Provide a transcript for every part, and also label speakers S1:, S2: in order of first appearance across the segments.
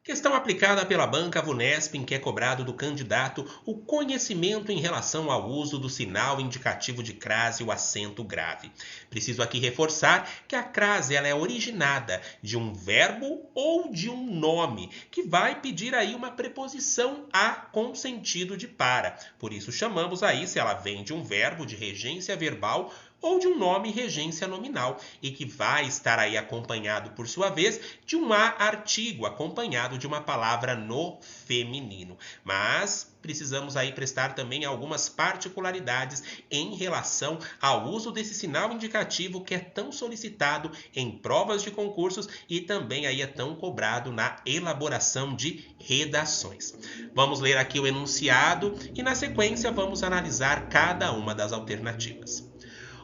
S1: Questão aplicada pela banca VUNESP em que é cobrado do candidato o conhecimento em relação ao uso do sinal indicativo de crase e o acento grave. Preciso aqui reforçar que a crase ela é originada de um verbo ou de um nome, que vai pedir aí uma preposição a com sentido de para. Por isso chamamos aí, se ela vem de um verbo de regência verbal ou de um nome regência nominal e que vai estar aí acompanhado, por sua vez, de um artigo acompanhado de uma palavra no feminino. Mas precisamos aí prestar também algumas particularidades em relação ao uso desse sinal indicativo que é tão solicitado em provas de concursos e também aí é tão cobrado na elaboração de redações. Vamos ler aqui o enunciado e na sequência vamos analisar cada uma das alternativas.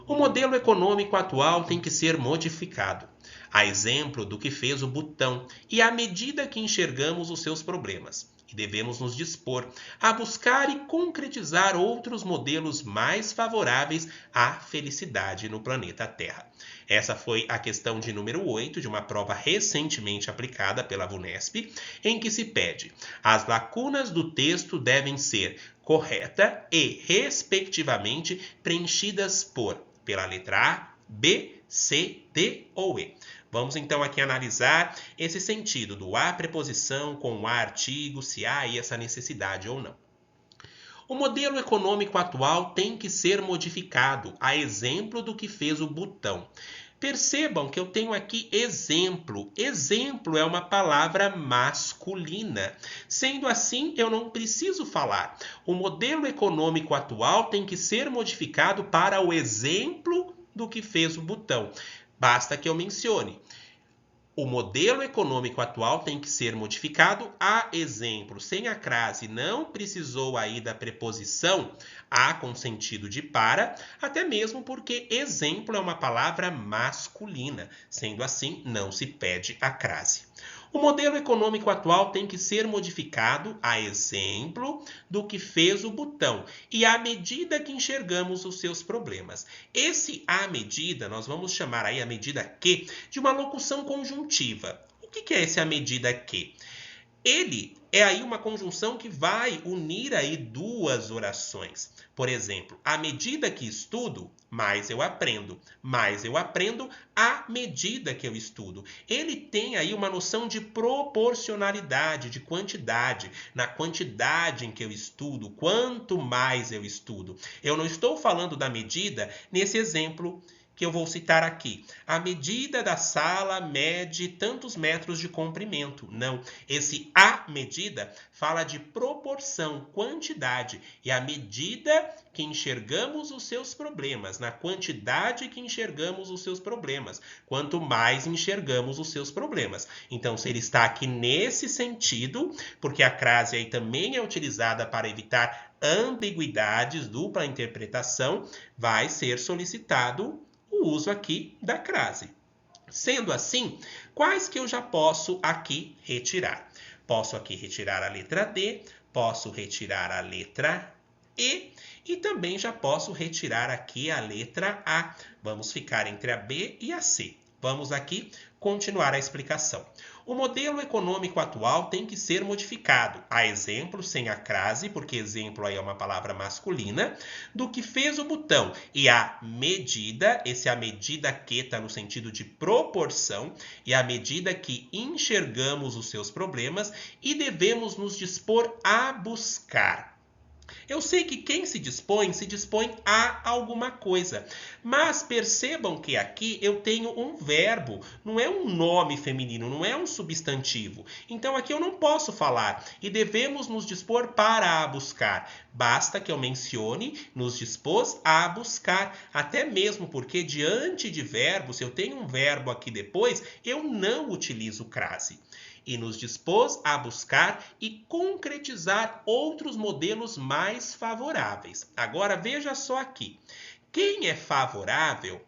S1: O modelo econômico atual tem que ser modificado, a exemplo do que fez o Butão, e à medida que enxergamos os seus problemas. E devemos nos dispor a buscar e concretizar outros modelos mais favoráveis à felicidade no planeta Terra. Essa foi a questão de número 8 de uma prova recentemente aplicada pela VUNESP, em que se pede: as lacunas do texto devem ser correta e, respectivamente, preenchidas pela letra A, B, C, D ou E. Vamos então aqui analisar esse sentido do a preposição com o a artigo, se há aí essa necessidade ou não. O modelo econômico atual tem que ser modificado, a exemplo do que fez o Butão. Percebam que eu tenho aqui exemplo. Exemplo é uma palavra masculina. Sendo assim, eu não preciso falar. O modelo econômico atual tem que ser modificado para o exemplo do que fez o Butão. Basta que eu mencione. O modelo econômico atual tem que ser modificado a exemplo. Sem a crase, não precisou aí da preposição a com sentido de para, até mesmo porque exemplo é uma palavra masculina. Sendo assim, não se pede a crase. O modelo econômico atual tem que ser modificado a exemplo do que fez o Butão e à medida que enxergamos os seus problemas. Esse à medida, nós vamos chamar aí a medida que de uma locução conjuntiva. O que é esse à medida que? Ele é aí uma conjunção que vai unir aí duas orações. Por exemplo, à medida que estudo, mais eu aprendo. Mais eu aprendo à medida que eu estudo. Ele tem aí uma noção de proporcionalidade, de quantidade. Na quantidade em que eu estudo, quanto mais eu estudo. Eu não estou falando da medida nesse exemplo que eu vou citar aqui. A medida da sala mede tantos metros de comprimento. Não. Esse a medida fala de proporção, quantidade. E à medida que enxergamos os seus problemas, na quantidade que enxergamos os seus problemas, quanto mais enxergamos os seus problemas. Então, se ele está aqui nesse sentido, porque a crase aí também é utilizada para evitar ambiguidades, dupla interpretação, vai ser solicitado o uso aqui da crase. Sendo assim, quais que eu já posso aqui retirar? Posso aqui retirar a letra D, posso retirar a letra E também já posso retirar aqui a letra A. Vamos ficar entre a B e a C. Vamos aqui continuar a explicação. O modelo econômico atual tem que ser modificado, a exemplo sem a crase, porque exemplo aí é uma palavra masculina, do que fez o Butão. E a medida, esse a medida que está no sentido de proporção, e a medida que enxergamos os seus problemas e devemos nos dispor a buscar. Eu sei que quem se dispõe a alguma coisa. Mas percebam que aqui eu tenho um verbo, não é um nome feminino, não é um substantivo. Então aqui eu não posso falar e devemos nos dispor para a buscar. Basta que eu mencione nos dispôs a buscar, até mesmo porque diante de verbos, se eu tenho um verbo aqui depois, eu não utilizo crase. E nos dispôs a buscar e concretizar outros modelos mais favoráveis. Agora veja só aqui. Quem é favorável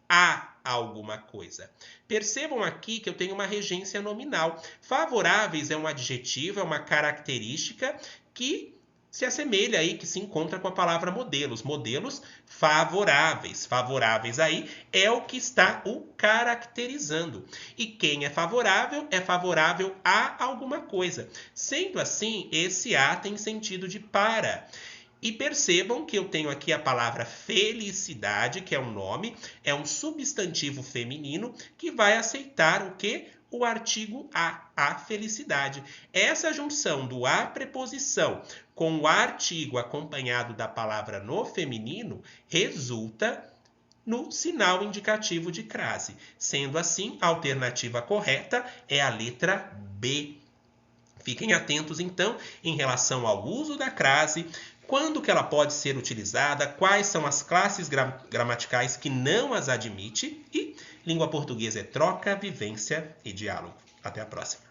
S1: a alguma coisa. Percebam aqui que eu tenho uma regência nominal. Favoráveis é um adjetivo, é uma característica que se assemelha aí, que se encontra com a palavra modelos. Modelos favoráveis. Favoráveis aí é o que está o caracterizando. E quem é favorável a alguma coisa. Sendo assim, esse a tem sentido de para. E percebam que eu tenho aqui a palavra felicidade, que é um nome, é um substantivo feminino que vai aceitar o quê? O artigo a felicidade. Essa junção do a preposição com o artigo acompanhado da palavra no feminino resulta no sinal indicativo de crase. Sendo assim, a alternativa correta é a letra B. Fiquem atentos, então, em relação ao uso da crase, quando que ela pode ser utilizada, quais são as classes gramaticais que não as admite e língua portuguesa é troca, vivência e diálogo. Até a próxima.